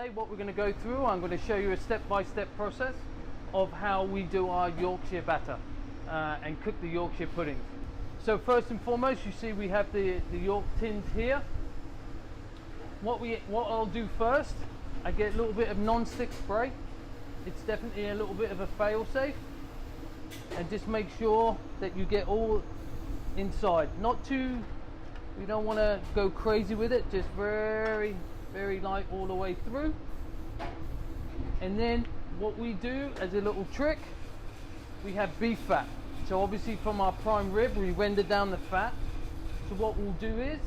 today what we're going to go through. I'm going to show you a step-by-step process of how we do our Yorkshire batter and cook the Yorkshire puddings. So first and foremost, you see we have the York tins here. What I'll do first, I get a little bit of non-stick spray. It's definitely a little bit of a fail-safe, and just make sure that you get all inside. Not too, you don't want to go crazy with it, just very light all the way through. And then what we do as a little trick, we have beef fat. So obviously from our prime rib we render down the fat. So what we'll do is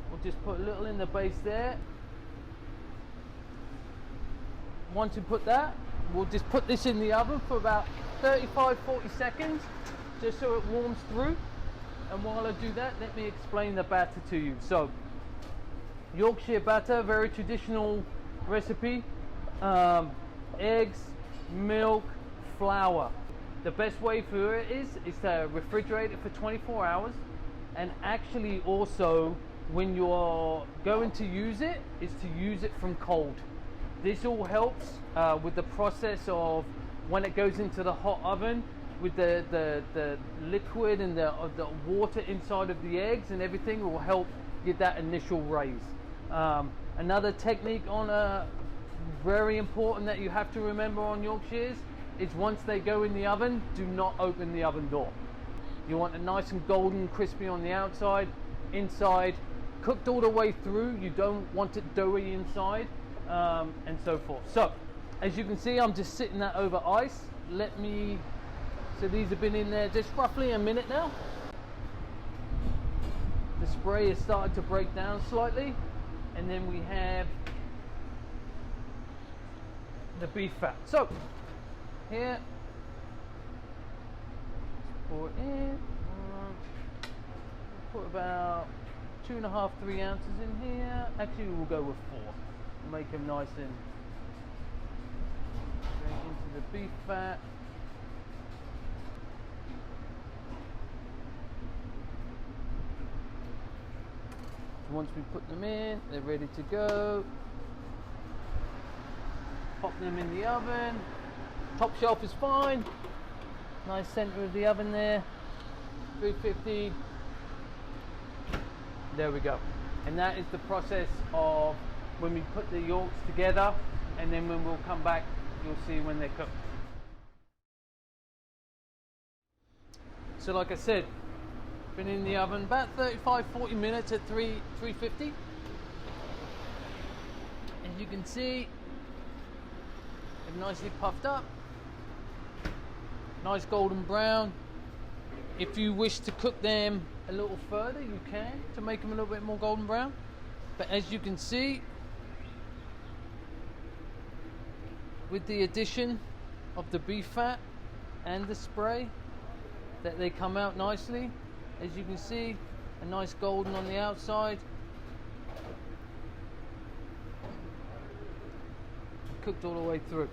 we'll just put a little in the base there. Once you put that, we'll just put this in the oven for about 35-40 seconds just so it warms through. And while I do that, let me explain the batter to you. So Yorkshire batter, very traditional recipe. Eggs, milk, flour. The best way for it is to refrigerate it for 24 hours, and actually also when you're going to use it is to use it from cold. This all helps with the process of when it goes into the hot oven, with the liquid and the water inside of the eggs and everything will help get that initial raise. Another technique on very important that you have to remember on Yorkshires is once they go in the oven, do not open the oven door. You want it nice and golden, crispy on the outside, inside cooked all the way through. You don't want it doughy inside, and so forth. So as you can see, I'm just sitting that over ice. So these have been in there just roughly a minute now. The spray has started to break down slightly, and then we have the beef fat. So here, let's pour it in. Put about 2.5-3 ounces in here. Actually, we'll go with 4. Make them nice and straight into the beef fat. Once we put them in, they're ready to go. Pop them in the oven. Top shelf is fine. Nice center of the oven there. 350. There we go. And that is the process of when we put the Yorks together, and then when we'll come back, you'll see when they're cooked. So like I said, been in the oven about 35-40 minutes at 350. As you can see, they're nicely puffed up, nice golden brown. If you wish to cook them a little further, you can, to make them a little bit more golden brown. But as you can see, with the addition of the beef fat and the spray, that they come out nicely. As you can see, a nice golden on the outside, cooked all the way through.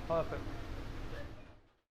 Perfect.